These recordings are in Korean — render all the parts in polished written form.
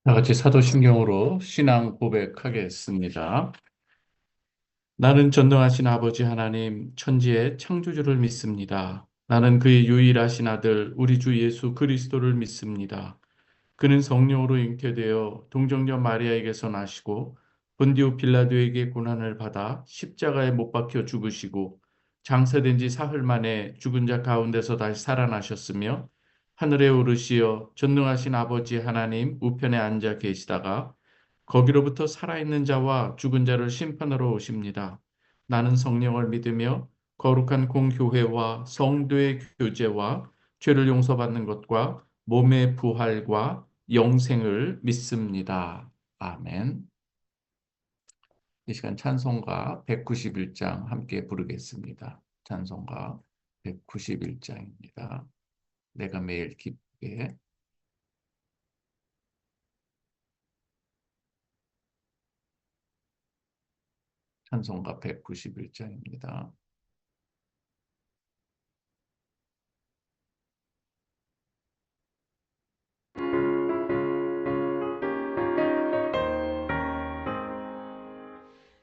다 같이 사도신경으로 신앙 고백하겠습니다. 나는 전능하신 아버지 하나님 천지의 창조주를 믿습니다. 나는 그의 유일하신 아들 우리 주 예수 그리스도를 믿습니다. 그는 성령으로 잉태되어 동정녀 마리아에게서 나시고 본디오 빌라도에게 고난을 받아 십자가에 못 박혀 죽으시고 장사된 지 사흘 만에 죽은 자 가운데서 다시 살아나셨으며 하늘에 오르시어 전능하신 아버지 하나님 우편에 앉아 계시다가 거기로부터 살아있는 자와 죽은 자를 심판하러 오십니다. 나는 성령을 믿으며 거룩한 공교회와 성도의 교제와 죄를 용서받는 것과 몸의 부활과 영생을 믿습니다. 아멘. 이 시간 찬송가 191장 함께 부르겠습니다. 찬송가 191장입니다. 내가 매일 기쁘게. 찬송가 191장입니다.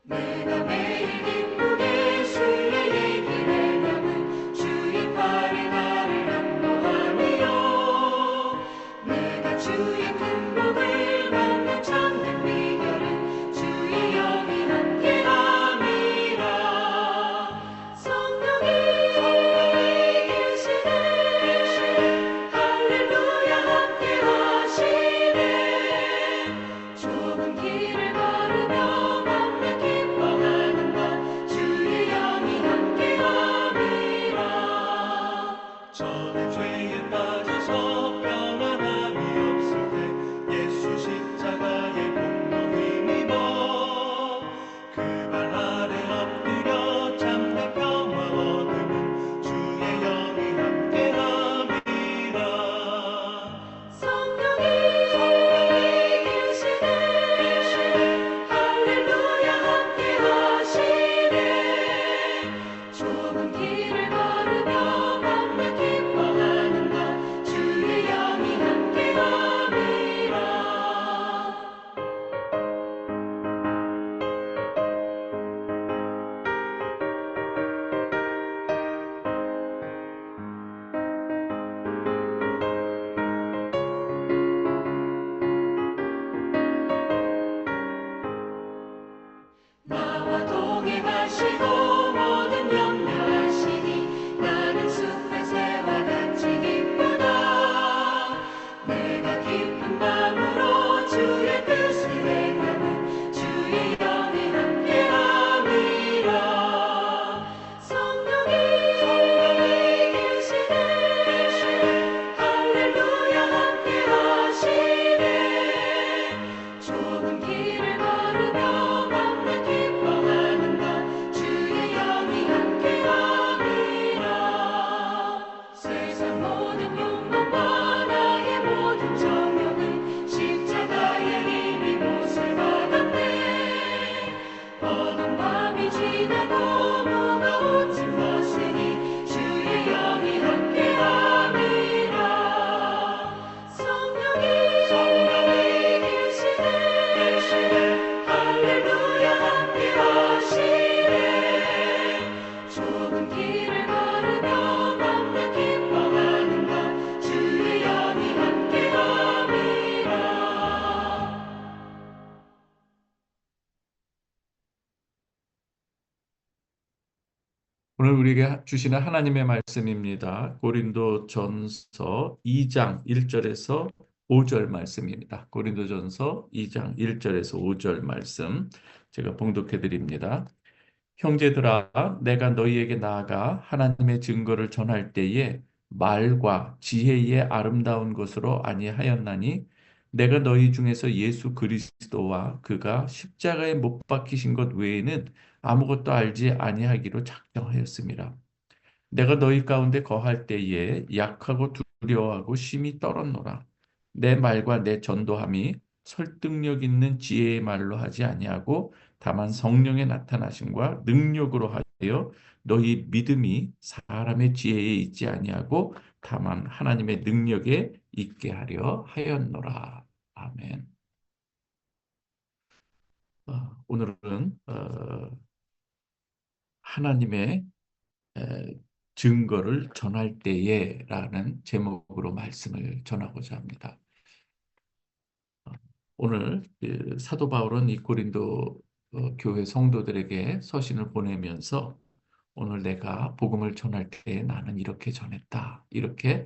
내가 매일 기쁘게 주의 얘기하면 주의 팔에 나를 안보하며 내가 주의 큰 복을 받는 참된 비결은 주의 영이 함께함이라. 성령이 계시네 할렐루야 함께하시네. 좁은 길을 걸으며 기뻐하는 것 주의 영이 함께함이라. 저는 죄에 빠져서 평안함이 없을 때 예수 십자가의 공로 힘입어 그 발 아래 엎드려 참된 평화 얻음은 주의 영이 함께함이라. 성령이 계시네 할렐루야 함께하시네. 좁은 길을 걸으며 밤낮 기뻐하는 것 주의 영이 함께함이라. 나와 동행하시고 모든 염려하시니 나는 숲의 새와 같이 기쁘다. 내가 깊은 밤으로 주의 뜻을 행하는 주의 영이 함께함이라. 성령이 계시네 할렐루야 함께하시네. 좁은 길을 걸으며 밤낮 기뻐하는 것 주의 영이 함께함이라. 세상 모든 욕망과 나의 모든 정욕은 십자가의 힘이 못을 받았네. 어두운 밤이 지나고 무거운 짐 벗으니 주의 영이 함께함이라. 성령이 계시네 할렐루야 함께하시네. 좁은 길을 걸으며 밤낮 기뻐하는 것 주의 영이 함께함이라. 오늘 우리에게 주시는 하나님의 말씀입니다. 고린도전서 2장 1절에서 5절 말씀입니다. 고린도전서 2장 1절에서 5절 말씀 제가 봉독해 드립니다. 형제들아, 내가 너희에게 나아가 하나님의 증거를 전할 때에 말과 지혜의 아름다운 것으로 아니하였나니 내가 너희 중에서 예수 그리스도와 그가 십자가에 못 박히신 것 외에는 아무것도 알지 아니하기로 작정하였습니다. 내가 너희 가운데 거할 때에 약하고 두려워하고 심히 떨었노라. 내 말과 내 전도함이 설득력 있는 지혜의 말로 하지 아니하고 다만 성령의 나타나심과 능력으로 하여 너희 믿음이 사람의 지혜에 있지 아니하고 다만 하나님의 능력에 있게 하려 하였노라. 아멘. 오늘은 하나님의 에, 증거를 전할 때에라는 제목으로 말씀을 전하고자 합니다. 오늘 사도 바울은 이 고린도 교회 성도들에게 서신을 보내면서 오늘 내가 복음을 전할 때 나는 이렇게 전했다. 이렇게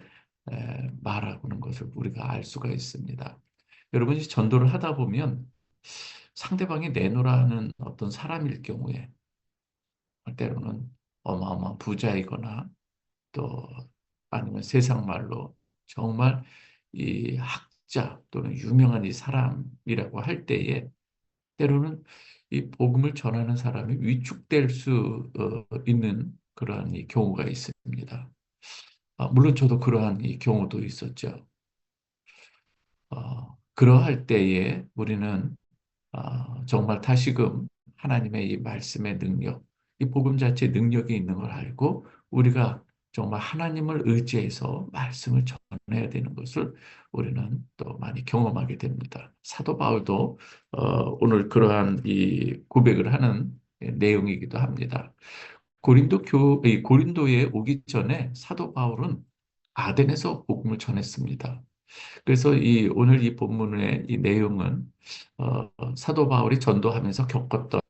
말하고는 것을 우리가 알 수가 있습니다. 여러분이 전도를 하다 보면 상대방이 내노라 하는 어떤 사람일 경우에 때로는 어마어마한 부자이거나 또 아니면 세상 말로 정말 이 학자 또는 유명한 이 사람이라고 할 때에 때로는 이 복음을 전하는 사람이 위축될 수 있는 그러한 이 경우가 있습니다. 물론 저도 그러한 이 경우도 있었죠. 그러할 때에 우리는 정말 다시금 하나님의 이 말씀의 능력, 이 복음 자체의 능력이 있는 걸 알고 우리가 정말 하나님을 의지해서 말씀을 전해야 되는 것을 우리는 또 많이 경험하게 됩니다. 사도 바울도 오늘 그러한 이 고백을 하는 내용이기도 합니다. 이 고린도에 오기 전에 사도 바울은 아덴에서 복음을 전했습니다. 그래서 오늘 이 본문의 이 내용은 사도 바울이 전도하면서 겪었던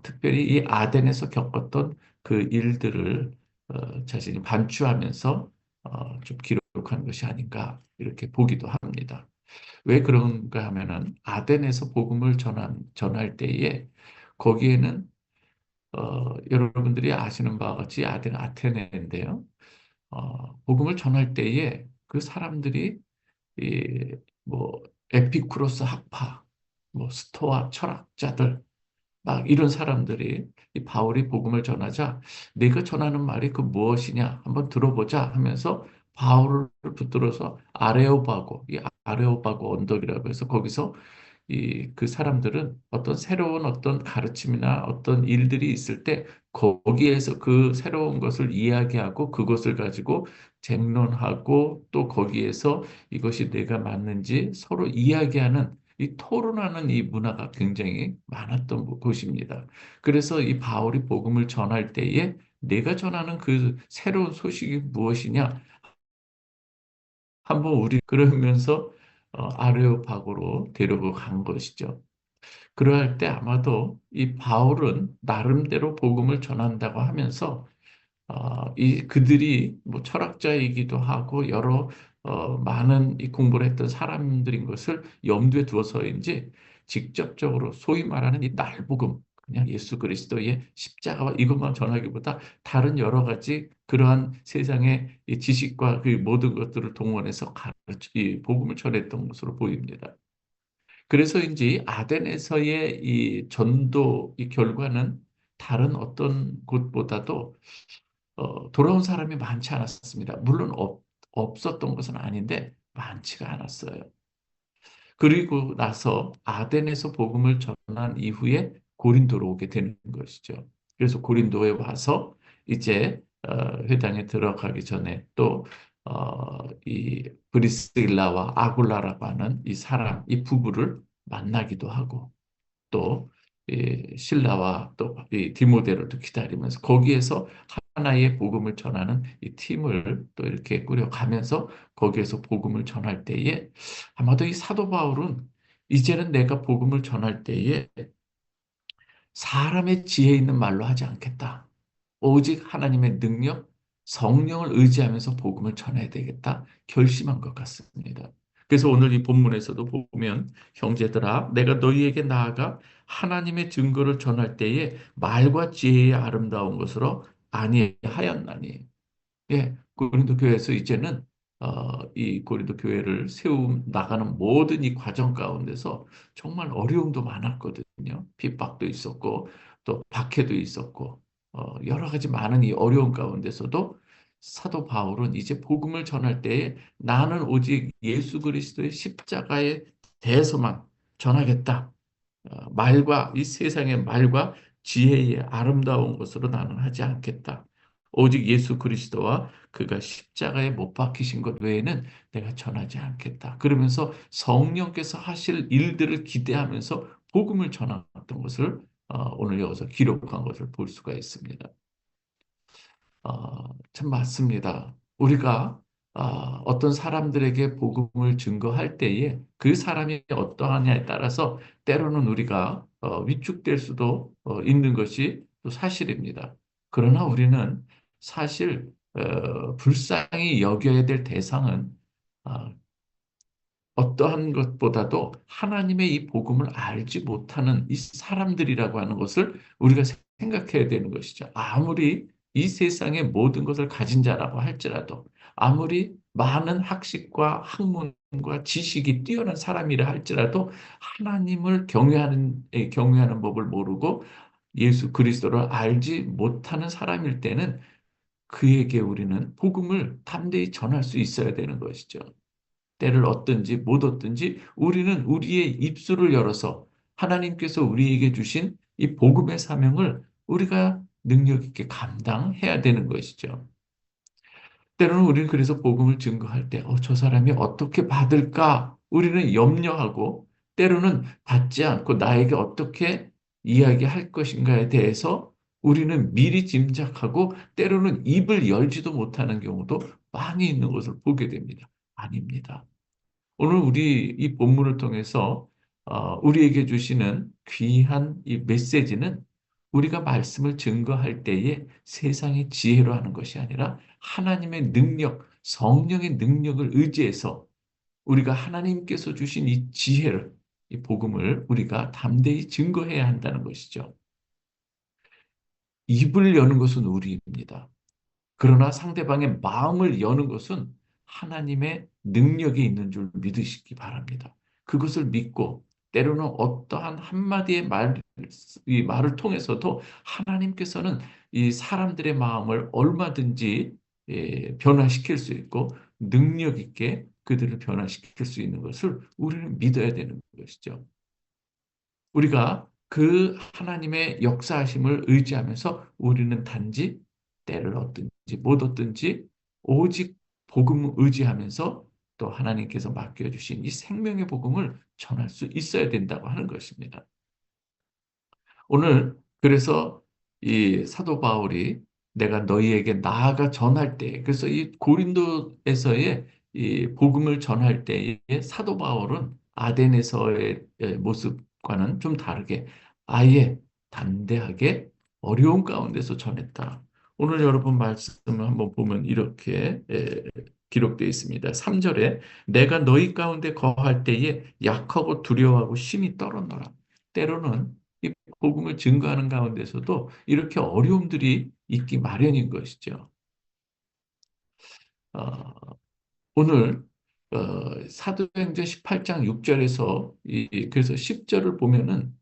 특별히 이 아덴에서 겪었던 그 일들을 자신이 반추하면서 좀 기록한 것이 아닌가 이렇게 보기도 합니다. 왜 그런가 하면은 아덴에서 복음을 전할 때에 거기에는 여러분들이 아시는 바와 같이 아테네인데요. 복음을 전할 때에 그 사람들이 뭐 에피쿠로스 학파, 뭐 스토아 철학자들 막 이런 사람들이 이 바울이 복음을 전하자 네가 전하는 말이 그 무엇이냐 한번 들어보자 하면서 바울을 붙들어서 아레오바고 이 아레오바고 언덕이라고 해서 거기서 그 사람들은 어떤 새로운 어떤 가르침이나 어떤 일들이 있을 때 거기에서 그 새로운 것을 이야기하고 그것을 가지고 쟁론하고 또 거기에서 이것이 내가 맞는지 서로 이야기하는 이 토론하는 이 문화가 굉장히 많았던 곳입니다. 그래서 이 바울이 복음을 전할 때에 내가 전하는 그 새로운 소식이 무엇이냐? 한번 우리 그러면서 아레오파고로 데리고 간 것이죠. 그러할 때 아마도 이 바울은 나름대로 복음을 전한다고 하면서 이 그들이 뭐 철학자이기도 하고 여러 많은 이 공부를 했던 사람들인 것을 염두에 두어서인지 직접적으로 소위 말하는 이 날복음 그냥 예수 그리스도의 십자가와 이것만 전하기보다 다른 여러 가지 그러한 세상의 이 지식과 그 모든 것들을 동원해서 이 복음을 전했던 것으로 보입니다. 그래서인지 아덴에서의 이 전도 이 결과는 다른 어떤 곳보다도 돌아온 사람이 많지 않았습니다. 물론 없었던 것은 아닌데 많지가 않았어요. 그리고 나서 아덴에서 복음을 전한 이후에 고린도로 오게 되는 것이죠. 그래서 고린도에 와서 이제 회당에 들어가기 전에 또 이 브리스길라와 아굴라라고 하는 이 사람, 이 부부를 만나기도 하고 또 신라와 또 이 디모데를 또 기다리면서 거기에서 하나의 복음을 전하는 이 팀을 또 이렇게 꾸려가면서 거기에서 복음을 전할 때에 아마도 이 사도 바울은 이제는 내가 복음을 전할 때에 사람의 지혜 있는 말로 하지 않겠다. 오직 하나님의 능력, 성령을 의지하면서 복음을 전해야 되겠다. 결심한 것 같습니다. 그래서 오늘 이 본문에서도 보면 형제들아 내가 너희에게 나아가 하나님의 증거를 전할 때에 말과 지혜의 아름다운 것으로 아니하였나니 예, 고린도 교회에서 이제는 이 고린도 교회를 세움 나가는 모든 이 과정 가운데서 정말 어려움도 많았거든요. 핍박도 있었고 또 박해도 있었고 여러 가지 많은 이 어려움 가운데서도 사도 바울은 이제 복음을 전할 때에 나는 오직 예수 그리스도의 십자가에 대해서만 전하겠다. 말과 이 세상의 말과 지혜의 아름다운 것으로 나는 하지 않겠다. 오직 예수 그리스도와 그가 십자가에 못 박히신 것 외에는 내가 전하지 않겠다. 그러면서 성령께서 하실 일들을 기대하면서 복음을 전했던 것을 오늘 여기서 기록한 것을 볼 수가 있습니다. 참 맞습니다. 우리가 어떤 사람들에게 복음을 증거할 때에 그 사람이 어떠하냐에 따라서 때로는 우리가 위축될 수도 있는 것이 또 사실입니다. 그러나 우리는 사실 불쌍히 여겨야 될 대상은 어, 어떠한 것보다도 하나님의 이 복음을 알지 못하는 이 사람들이라고 하는 것을 우리가 생각해야 되는 것이죠. 아무리 이 세상의 모든 것을 가진 자라고 할지라도, 아무리 많은 학식과 학문과 지식이 뛰어난 사람이라 할지라도 하나님을 경외하는 법을 모르고 예수 그리스도를 알지 못하는 사람일 때는 그에게 우리는 복음을 담대히 전할 수 있어야 되는 것이죠. 때를 얻든지 못 얻든지 우리는 우리의 입술을 열어서 하나님께서 우리에게 주신 이 복음의 사명을 우리가 능력 있게 감당해야 되는 것이죠. 때로는 우리는 그래서 복음을 증거할 때, 저 사람이 어떻게 받을까? 우리는 염려하고, 때로는 받지 않고 나에게 어떻게 이야기할 것인가에 대해서 우리는 미리 짐작하고, 때로는 입을 열지도 못하는 경우도 많이 있는 것을 보게 됩니다. 아닙니다. 오늘 우리 이 본문을 통해서 우리에게 주시는 귀한 이 메시지는 우리가 말씀을 증거할 때에 세상의 지혜로 하는 것이 아니라 하나님의 능력, 성령의 능력을 의지해서 우리가 하나님께서 주신 이 지혜를, 이 복음을 우리가 담대히 증거해야 한다는 것이죠. 입을 여는 것은 우리입니다. 그러나 상대방의 마음을 여는 것은 하나님의 능력이 있는 줄 믿으시기 바랍니다. 그것을 믿고 때로는 어떠한 한마디의 이 말을 통해서도 하나님께서는 이 사람들의 마음을 얼마든지 변화시킬 수 있고 능력 있게 그들을 변화시킬 수 있는 것을 우리는 믿어야 되는 것이죠. 우리가 그 하나님의 역사하심을 의지하면서 우리는 단지 때를 얻든지 못 얻든지 오직 복음을 의지하면서 또 하나님께서 맡겨주신 이 생명의 복음을 전할 수 있어야 된다고 하는 것입니다. 오늘 그래서 이 사도 바울이 내가 너희에게 나아가 전할 때, 그래서 이 고린도에서의 이 복음을 전할 때에 사도 바울은 아덴에서의 모습과는 좀 다르게 아예 담대하게 어려운 가운데서 전했다. 오늘 여러분 말씀을 한번 보면 이렇게 기록되어 있습니다. 3절에 내가 너희 가운데 거할 때에 약하고 두려워하고 심히 떨었노라. 때로는 이 복음을 증거하는 가운데서도 이렇게 어려움들이 있기 마련인 것이죠. 어, 오늘 사도행전 18장 6절에서 그래서 10절을 보면은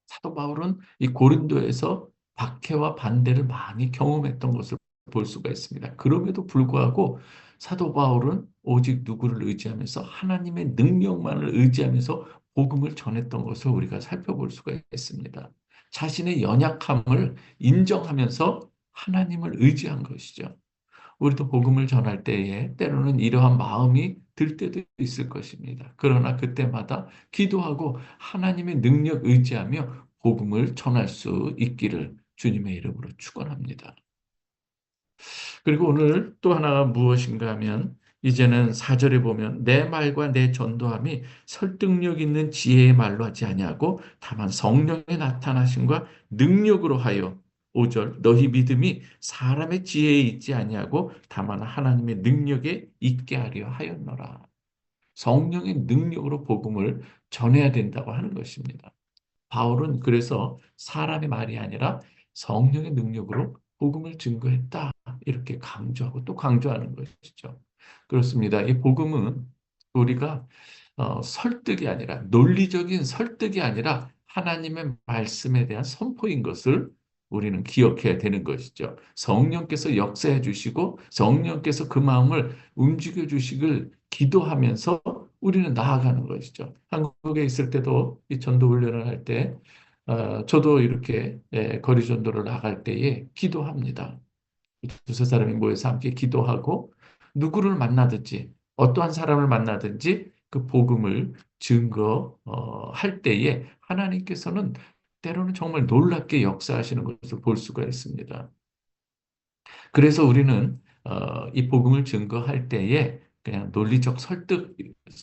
사도 바울은 이 고린도에서 박해와 반대를 많이 경험했던 것을 볼 수가 있습니다. 그럼에도 불구하고 사도 바울은 오직 누구를 의지하면서 하나님의 능력만을 의지하면서 복음을 전했던 것을 우리가 살펴볼 수가 있습니다. 자신의 연약함을 인정하면서 하나님을 의지한 것이죠. 우리도 복음을 전할 때에 때로는 이러한 마음이 들 때도 있을 것입니다. 그러나 그때마다 기도하고 하나님의 능력 의지하며 복음을 전할 수 있기를 주님의 이름으로 축원합니다. 그리고 오늘 또 하나가 무엇인가 하면 이제는 4절에 보면 내 말과 내 전도함이 설득력 있는 지혜의 말로 하지 아니하고 다만 성령의 나타나심과 능력으로 하여 5절 너희 믿음이 사람의 지혜에 있지 아니하고 다만 하나님의 능력에 있게 하려 하였노라. 성령의 능력으로 복음을 전해야 된다고 하는 것입니다. 바울은 그래서 사람의 말이 아니라 성령의 능력으로 복음을 증거했다. 이렇게 강조하고 또 강조하는 것이죠. 그렇습니다. 이 복음은 우리가 설득이 아니라 논리적인 설득이 아니라 하나님의 말씀에 대한 선포인 것을 우리는 기억해야 되는 것이죠. 성령께서 역사해 주시고 성령께서 그 마음을 움직여 주시길 기도하면서 우리는 나아가는 것이죠. 한국에 있을 때도 이 전도 훈련을 할 때, 저도 이렇게 거리 전도를 나갈 때에 기도합니다. 두세 사람이 모여서 함께 기도하고 누구를 만나든지 어떠한 사람을 만나든지 그 복음을 증거할 때에 하나님께서는 때로는 정말 놀랍게 역사하시는 것을 볼 수가 있습니다. 그래서 우리는 이 복음을 증거할 때에 그냥 논리적 설득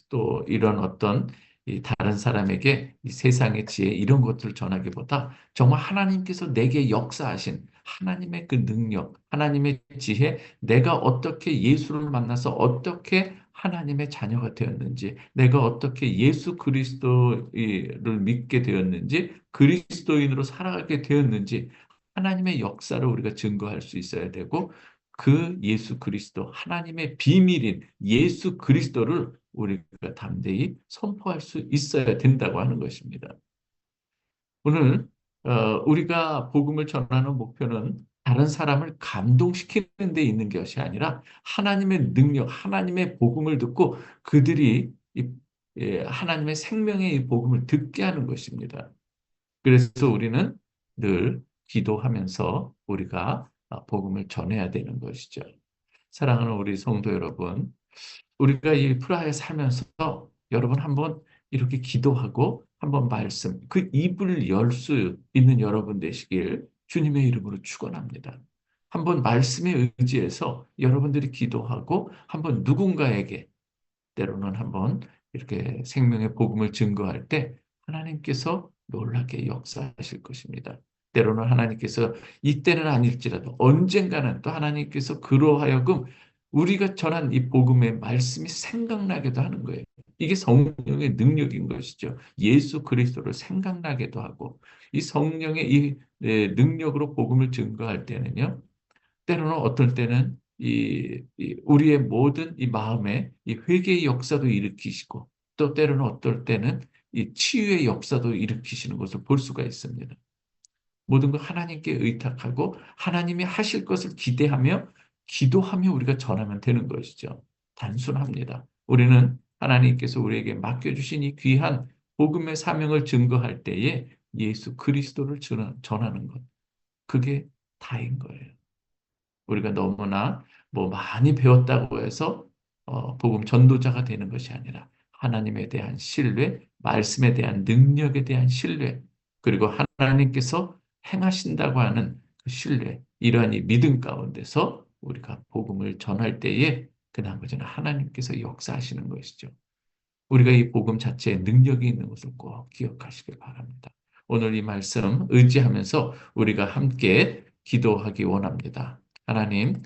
또 이런 어떤 이 다른 사람에게 이 세상의 지혜 이런 것들을 전하기보다 정말 하나님께서 내게 역사하신 하나님의 그 능력, 하나님의 지혜, 내가 어떻게 예수를 만나서 어떻게 하나님의 자녀가 되었는지, 내가 어떻게 예수 그리스도를 믿게 되었는지, 그리스도인으로 살아가게 되었는지, 하나님의 역사를 우리가 증거할 수 있어야 되고 그 예수 그리스도 하나님의 비밀인 예수 그리스도를 우리가 담대히 선포할 수 있어야 된다고 하는 것입니다. 오늘 우리가 복음을 전하는 목표는 다른 사람을 감동시키는 데 있는 것이 아니라 하나님의 능력, 하나님의 복음을 듣고 그들이 하나님의 생명의 이 복음을 듣게 하는 것입니다. 그래서 우리는 늘 기도하면서 우리가 복음을 전해야 되는 것이죠. 사랑하는 우리 성도 여러분, 우리가 이 프라하에 살면서 여러분 한번 이렇게 기도하고 한번 말씀, 그 입을 열 수 있는 여러분 되시길 주님의 이름으로 축원합니다. 한번 말씀에 의지해서 여러분들이 기도하고 한번 누군가에게 때로는 한번 이렇게 생명의 복음을 증거할 때 하나님께서 놀랍게 역사하실 것입니다. 때로는 하나님께서 이때는 아닐지라도 언젠가는 또 하나님께서 그로 하여금 우리가 전한 이 복음의 말씀이 생각나게도 하는 거예요. 이게 성령의 능력인 것이죠. 예수 그리스도를 생각나게도 하고 이 성령의 이 능력으로 복음을 증거할 때는요. 때로는 어떨 때는 우리의 모든 이 마음에 이 회개의 역사도 일으키시고 또 때로는 어떨 때는 이 치유의 역사도 일으키시는 것을 볼 수가 있습니다. 모든 걸 하나님께 의탁하고 하나님이 하실 것을 기대하며 기도하며 우리가 전하면 되는 것이죠. 단순합니다. 우리는 하나님께서 우리에게 맡겨주신 이 귀한 복음의 사명을 증거할 때에 예수 그리스도를 전하는 것. 그게 다인 거예요. 우리가 너무나 뭐 많이 배웠다고 해서 복음 전도자가 되는 것이 아니라 하나님에 대한 신뢰, 말씀에 대한 능력에 대한 신뢰, 그리고 하나님께서 행하신다고 하는 그 신뢰, 이러한 이 믿음 가운데서 우리가 복음을 전할 때에 그 나머지는 하나님께서 역사하시는 것이죠. 우리가 이 복음 자체에 능력이 있는 것을 꼭 기억하시길 바랍니다. 오늘 이 말씀 의지하면서 우리가 함께 기도하기 원합니다. 하나님,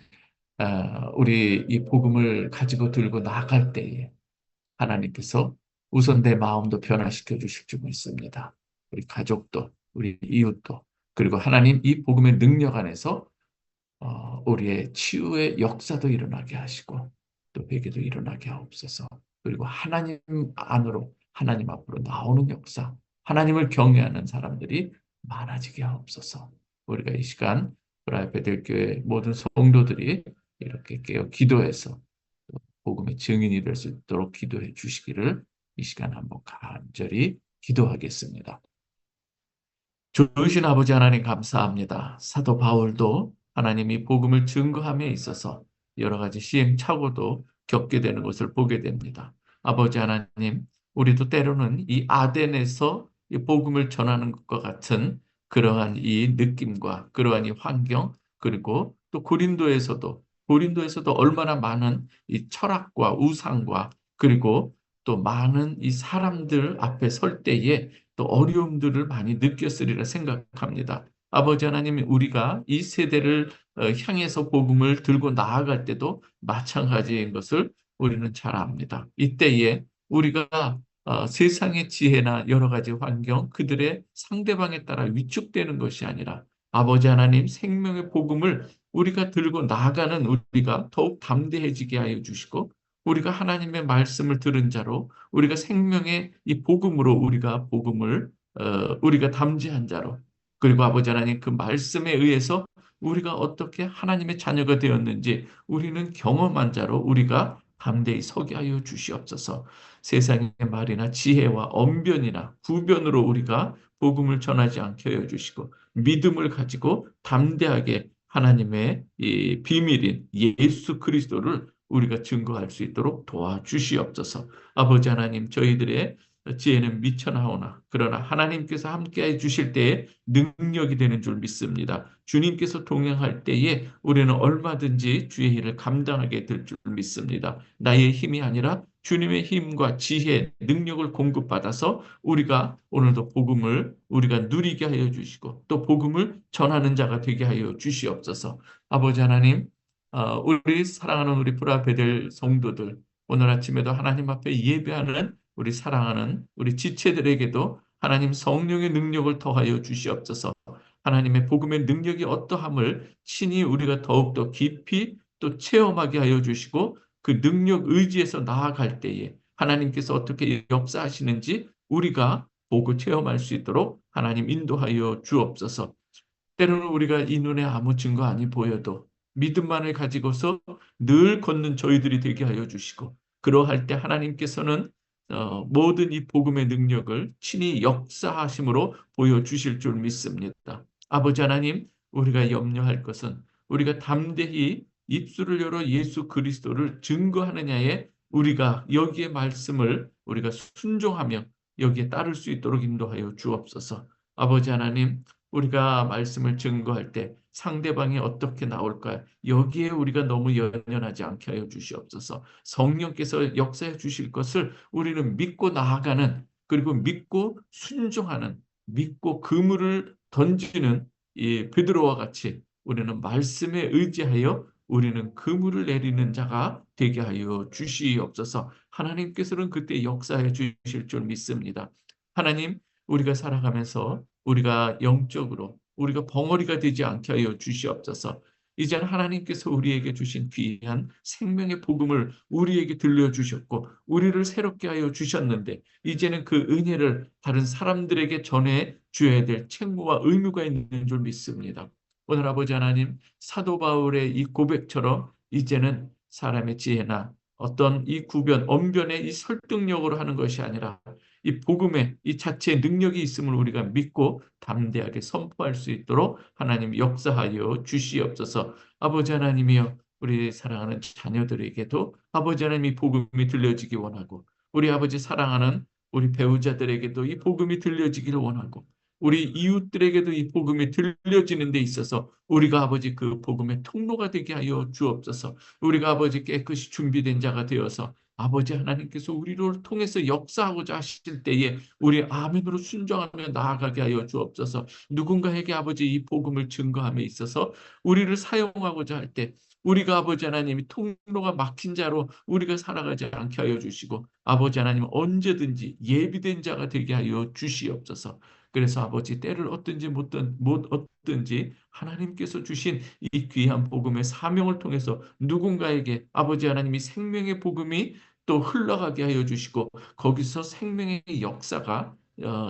우리 이 복음을 가지고 들고 나갈 때에 하나님께서 우선 내 마음도 변화시켜 주실 줄 믿습니다. 우리 가족도, 우리 이웃도, 그리고 하나님 이 복음의 능력 안에서 우리의 치유의 역사도 일어나게 하시고 또 회개도 일어나게 하옵소서. 그리고 하나님 안으로 하나님 앞으로 나오는 역사, 하나님을 경외하는 사람들이 많아지게 하옵소서. 우리가 이 시간 브라이 베들교회 모든 성도들이 이렇게 깨어 기도해서 복음의 증인이 될 수 있도록 기도해 주시기를 이 시간 한번 간절히 기도하겠습니다. 좋으신 아버지 하나님 감사합니다. 사도 바울도 하나님이 복음을 증거함에 있어서 여러 가지 시행착오도 겪게 되는 것을 보게 됩니다. 아버지 하나님, 우리도 때로는 이 아덴에서 이 복음을 전하는 것과 같은 그러한 이 느낌과 그러한 이 환경, 그리고 또 고린도에서도 얼마나 많은 이 철학과 우상과 그리고 또 많은 이 사람들 앞에 설 때에 또 어려움들을 많이 느꼈으리라 생각합니다. 아버지 하나님, 우리가 이 세대를 향해서 복음을 들고 나아갈 때도 마찬가지인 것을 우리는 잘 압니다. 이때에 우리가 세상의 지혜나 여러 가지 환경, 그들의 상대방에 따라 위축되는 것이 아니라 아버지 하나님 생명의 복음을 우리가 들고 나아가는 우리가 더욱 담대해지게 하여 주시고 우리가 하나님의 말씀을 들은 자로 우리가 생명의 이 복음으로 우리가 복음을 우리가 담지한 자로 그리고 아버지 하나님 그 말씀에 의해서 우리가 어떻게 하나님의 자녀가 되었는지 우리는 경험한 자로 우리가 담대히 서게 하여 주시옵소서. 세상의 말이나 지혜와 언변이나 구변으로 우리가 복음을 전하지 않게 하여 주시고 믿음을 가지고 담대하게 하나님의 이 비밀인 예수 그리스도를 우리가 증거할 수 있도록 도와주시옵소서. 아버지 하나님, 저희들의 지혜는 미천하오나 그러나 하나님께서 함께해 주실 때에 능력이 되는 줄 믿습니다. 주님께서 동행할 때에 우리는 얼마든지 주의 일을 감당하게 될 줄 믿습니다. 나의 힘이 아니라 주님의 힘과 지혜, 능력을 공급받아서 우리가 오늘도 복음을 우리가 누리게 하여 주시고 또 복음을 전하는 자가 되게 하여 주시옵소서. 아버지 하나님, 우리 사랑하는 우리 브라베델 성도들, 오늘 아침에도 하나님 앞에 예배하는 우리 사랑하는 우리 지체들에게도 하나님 성령의 능력을 더하여 주시옵소서. 하나님의 복음의 능력이 어떠함을 친히 우리가 더욱더 깊이 또 체험하게 하여 주시고 그 능력 의지에서 나아갈 때에 하나님께서 어떻게 역사하시는지 우리가 보고 체험할 수 있도록 하나님 인도하여 주옵소서. 때로는 우리가 이 눈에 아무 증거 아니 보여도 믿음만을 가지고서 늘 걷는 저희들이 되게 하여 주시고 그러할 때 하나님께서는 모든 이 복음의 능력을 친히 역사하심으로 보여주실 줄 믿습니다. 아버지 하나님, 우리가 염려할 것은 우리가 담대히 입술을 열어 예수 그리스도를 증거하느냐에 우리가 여기에 말씀을 우리가 순종하며 여기에 따를 수 있도록 인도하여 주옵소서. 아버지 하나님, 우리가 말씀을 증거할 때 상대방이 어떻게 나올까? 여기에 우리가 너무 연연하지 않게 하여 주시옵소서. 성령께서 역사해 주실 것을 우리는 믿고 나아가는, 그리고 믿고 순종하는, 믿고 그물을 던지는 이 베드로와 같이 우리는 말씀에 의지하여 우리는 그물을 내리는 자가 되게 하여 주시옵소서. 하나님께서는 그때 역사해 주실 줄 믿습니다. 하나님, 우리가 살아가면서 우리가 영적으로 우리가 벙어리가 되지 않게 하여 주시옵소서. 이제는 하나님께서 우리에게 주신 귀한 생명의 복음을 우리에게 들려주셨고 우리를 새롭게 하여 주셨는데 이제는 그 은혜를 다른 사람들에게 전해 주어야 될 책무와 의무가 있는 줄 믿습니다. 오늘 아버지 하나님, 사도 바울의 이 고백처럼 이제는 사람의 지혜나 어떤 이 구변, 언변의 이 설득력으로 하는 것이 아니라 이 복음의 이 자체의 능력이 있음을 우리가 믿고 담대하게 선포할 수 있도록 하나님 역사하여 주시옵소서. 아버지 하나님이여, 우리 사랑하는 자녀들에게도 아버지 하나님 이 복음이 들려지기 원하고 우리 아버지 사랑하는 우리 배우자들에게도 이 복음이 들려지기를 원하고 우리 이웃들에게도 이 복음이 들려지는 데 있어서 우리가 아버지 그 복음의 통로가 되게 하여 주옵소서. 우리가 아버지 깨끗이 준비된 자가 되어서 아버지 하나님께서 우리를 통해서 역사하고자 하실 때에 우리 아멘으로 순종하며 나아가게 하여 주옵소서. 누군가에게 아버지 이 복음을 증거함에 있어서 우리를 사용하고자 할 때 우리가 아버지 하나님이 통로가 막힌 자로 우리가 살아가지 않게 하여 주시고 아버지 하나님 언제든지 예비된 자가 되게 하여 주시옵소서. 그래서 아버지 때를 얻든지 못 얻든지 하나님께서 주신 이 귀한 복음의 사명을 통해서 누군가에게 아버지 하나님이 생명의 복음이 또 흘러가게 하여 주시고 거기서 생명의 역사가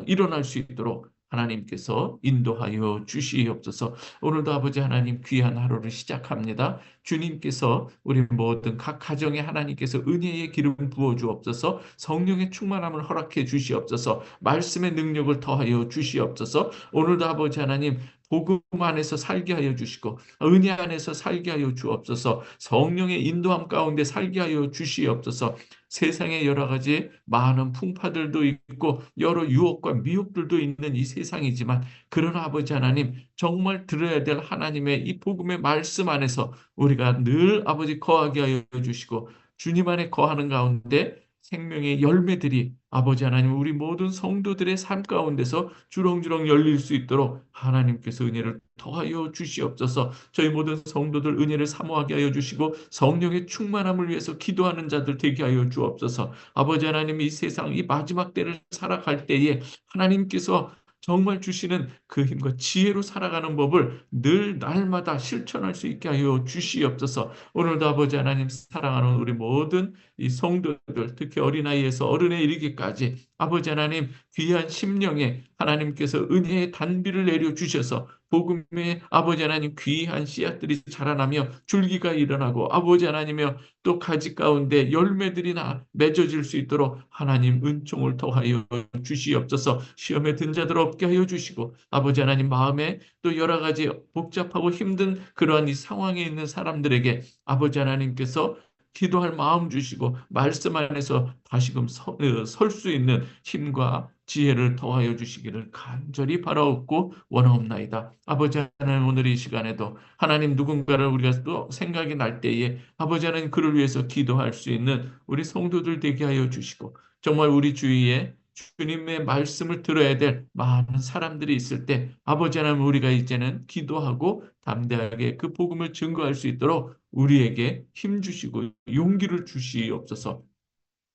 일어날 수 있도록 하나님께서 인도하여 주시옵소서. 오늘도 아버지 하나님 귀한 하루를 시작합니다. 주님께서 우리 모든 각 가정에 하나님께서 은혜의 기름 부어 주옵소서. 성령의 충만함을 허락해 주시옵소서. 말씀의 능력을 더하여 주시옵소서. 오늘도 아버지 하나님 복음 안에서 살게 하여 주시고 은혜 안에서 살게 하여 주옵소서. 성령의 인도함 가운데 살게 하여 주시옵소서. 세상에 여러 가지 많은 풍파들도 있고 여러 유혹과 미혹들도 있는 이 세상이지만 그러나 아버지 하나님 정말 들어야 될 하나님의 이 복음의 말씀 안에서 우리가 늘 아버지 거하게 하여 주시고 주님 안에 거하는 가운데 생명의 열매들이 아버지 하나님 우리 모든 성도들의 삶 가운데서 주렁주렁 열릴 수 있도록 하나님께서 은혜를 더하여 주시옵소서. 저희 모든 성도들 은혜를 사모하게 하여 주시고 성령의 충만함을 위해서 기도하는 자들 되게 하여 주옵소서. 아버지 하나님 이 세상 이 마지막 때를 살아갈 때에 하나님께서 정말 주시는 그 힘과 지혜로 살아가는 법을 늘 날마다 실천할 수 있게 하여 주시옵소서. 오늘도 아버지 하나님 사랑하는 우리 모든 이 성도들 특히 어린아이에서 어른에 이르기까지 아버지 하나님 귀한 심령에 하나님께서 은혜의 단비를 내려주셔서 복음의 아버지 하나님 귀한 씨앗들이 자라나며 줄기가 일어나고 아버지 하나님이여 또 가지 가운데 열매들이 맺어질 수 있도록 하나님 은총을 더하여 주시옵소서. 시험에 든 자들 없게 하여 주시고 아버지 하나님 마음에 또 여러 가지 복잡하고 힘든 그러한 이 상황에 있는 사람들에게 아버지 하나님께서 기도할 마음 주시고 말씀 안에서 다시금 설 수 있는 힘과 지혜를 더하여 주시기를 간절히 바라옵고 원하옵나이다. 아버지 하나님, 오늘 이 시간에도 하나님 누군가를 우리가 또 생각이 날 때에 아버지 하나님 그를 위해서 기도할 수 있는 우리 성도들 되게 하여 주시고, 정말 우리 주위에 주님의 말씀을 들어야 될 많은 사람들이 있을 때 아버지 하나님, 우리가 이제는 기도하고 담대하게 그 복음을 증거할 수 있도록 우리에게 힘 주시고 용기를 주시옵소서.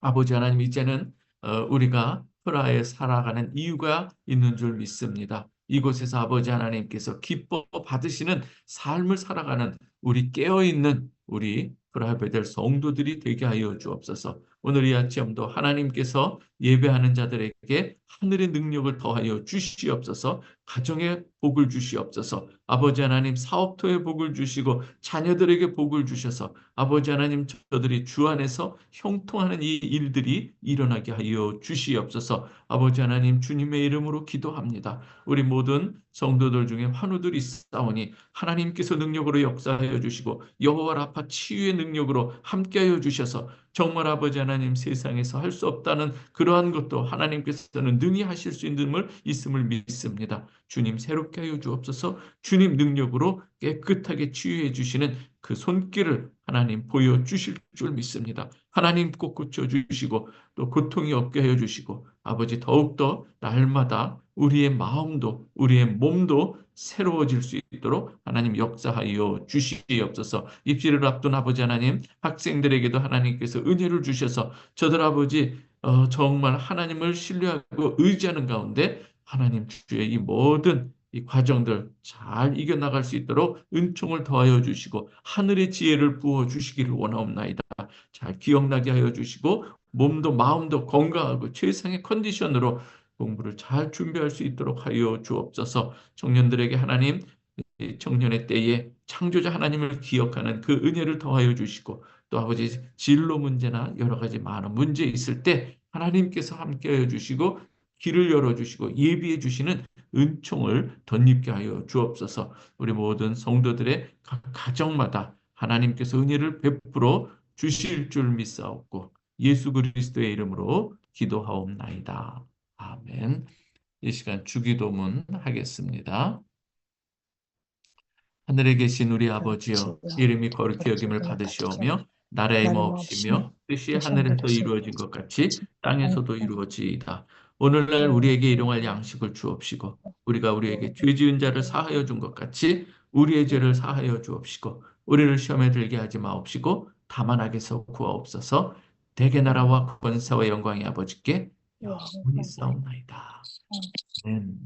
아버지 하나님, 이제는 우리가 프라하에 살아가는 이유가 있는 줄 믿습니다. 이곳에서 아버지 하나님께서 기뻐 받으시는 삶을 살아가는 우리 깨어있는 우리 프라하 베델 성도들이 되게 하여 주옵소서. 오늘 이 아침도 하나님께서 예배하는 자들에게 하늘의 능력을 더하여 주시옵소서. 가정에 복을 주시옵소서. 아버지 하나님, 사업토에 복을 주시고 자녀들에게 복을 주셔서 아버지 하나님, 저들이 주 안에서 형통하는 이 일들이 일어나게 하여 주시옵소서. 아버지 하나님, 주님의 이름으로 기도합니다. 우리 모든 성도들 중에 환우들이 있사오니 하나님께서 능력으로 역사하여 주시고 여호와 라파 치유의 능력으로 함께하여 주셔서 정말 아버지 하나님, 세상에서 할 수 없다는 그러한 것도 하나님께서는 능히 하실 수 있음을 믿습니다. 주님, 새롭게 하여 주옵소서. 주님 능력으로 깨끗하게 치유해 주시는 그 손길을 하나님 보여주실 줄 믿습니다. 하나님 꼭 고쳐주시고 또 고통이 없게 하여 주시고 아버지, 더욱더 날마다 우리의 마음도 우리의 몸도 새로워질 수 있도록 하나님 역사하여 주시옵소서. 입시를 앞둔 아버지 하나님, 학생들에게도 하나님께서 은혜를 주셔서 저들 아버지 정말 하나님을 신뢰하고 의지하는 가운데 하나님 주의 이 모든 이 과정들 잘 이겨나갈 수 있도록 은총을 더하여 주시고 하늘의 지혜를 부어 주시기를 원하옵나이다. 잘 기억나게 하여 주시고 몸도 마음도 건강하고 최상의 컨디션으로 공부를 잘 준비할 수 있도록 하여 주옵소서. 청년들에게 하나님, 이 청년의 때에 창조자 하나님을 기억하는 그 은혜를 더하여 주시고 또 아버지, 진로 문제나 여러 가지 많은 문제 있을 때 하나님께서 함께하여 주시고 길을 열어주시고 예비해 주시는 은총을 덧입게 하여 주옵소서. 우리 모든 성도들의 각 가정마다 하나님께서 은혜를 베풀어 주실 줄 믿사옵고 예수 그리스도의 이름으로 기도하옵나이다. 아멘. 이 시간 주기도문 하겠습니다. 하늘에 계신 우리 아버지여, 아버지여, 이름이 거룩히 여김을 거룩히 받으시며 받으시오며 나라의 나를 마옵시며 마옵시며 뜻이 뜻이 하늘에서 하늘에서 이루어진 것 같이 땅에서도 땅에서 이루어지이다. 오늘날 우리에게 일용할 양식을 주옵시고 우리가 우리에게 죄 지은 자를 사하여 준 것 같이 우리의 죄를 사하여 주옵시고 우리를 시험에 들게 하지 마옵시고 다만 악에서 구하옵소서. 대개 나라와 권세와 영광이 아버지께 영원히 싸움나이다. 아멘.